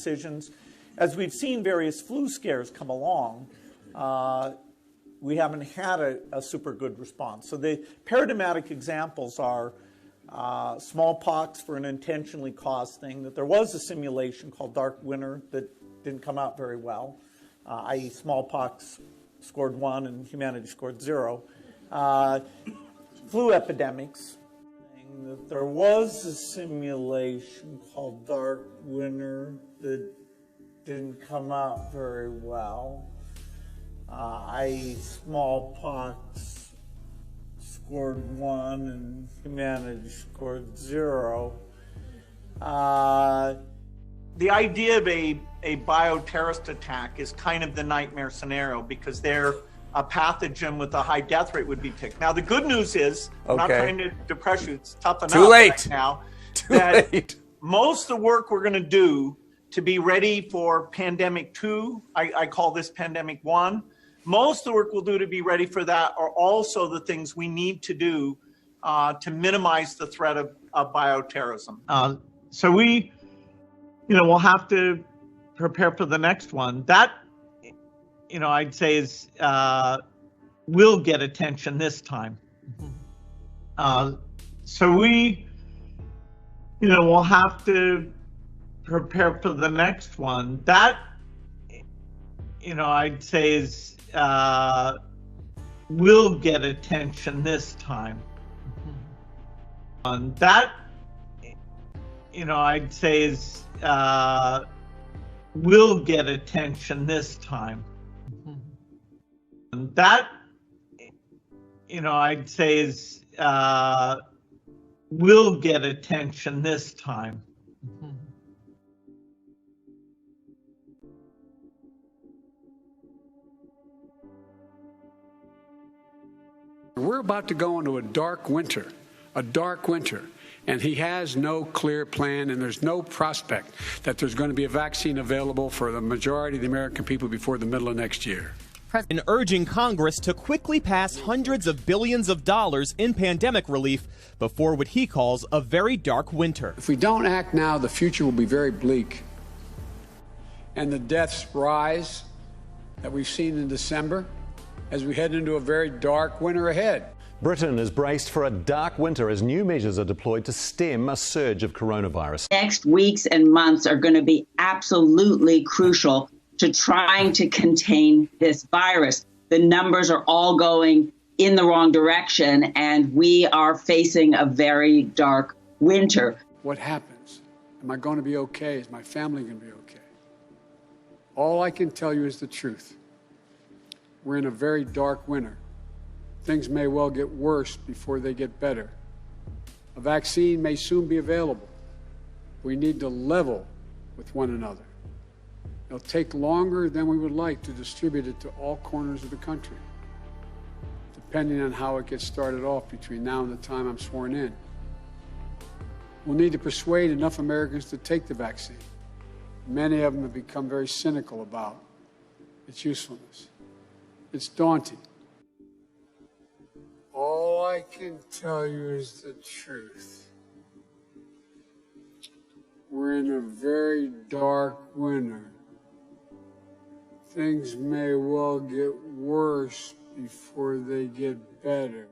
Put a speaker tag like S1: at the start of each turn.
S1: decisions. As we've seen various flu scares come along, we haven't had a super good response. So the paradigmatic examples are smallpox for an intentionally caused thing, that there was a simulation called Dark Winter that didn't come out very well, i.e. smallpox scored 1 and humanity scored 0. Flu epidemics, that there was a simulation called Dark Winter that didn't come out very well, i.e. smallpox scored 1 and humanity scored 0. The idea of a bioterrorist attack is kind of the nightmare scenario because they're a pathogen with a high death rate would be picked. Now, the good news is, I'm not trying to depress you, it's tough enough right now, that most of the work we're going to do to be ready for pandemic 2, I call this pandemic 1, most of the work we'll do to be ready for that are also the things we need to do to minimize the threat of bioterrorism. So we, we'll have to prepare for the next one. That, I'd say is will get attention this time. So we, we'll have to prepare for the next one. That, I'd say is will get attention this time. That, I'd say is will get attention this time. That, I'd say is will get attention this time.
S2: We're about to go into a dark winter, and he has no clear plan, and there's no prospect that there's going to be a vaccine available for the majority of the American people before the middle of next year.
S3: And urging Congress to quickly pass hundreds of billions of dollars in pandemic relief before what he calls a very dark winter.
S2: If we don't act now, the future will be very bleak. And the deaths rise that we've seen in December as we head into a very dark winter ahead.
S4: Britain is braced for a dark winter as new measures are deployed to stem a surge of coronavirus.
S5: Next weeks and months are going to be absolutely crucial to trying to contain this virus. The numbers are all going in the wrong direction, and we are facing a very dark winter.
S2: What happens? Am I going to be okay? Is my family going to be okay? All I can tell you is the truth. We're in a very dark winter. Things may well get worse before they get better. A vaccine may soon be available. We need to level with one another. It'll take longer than we would like to distribute it to all corners of the country, depending on how it gets started off between now and the time I'm sworn in. We'll need to persuade enough Americans to take the vaccine. Many of them have become very cynical about its usefulness. It's daunting. All I can tell you is the truth. We're in a very dark winter. Things may well get worse before they get better.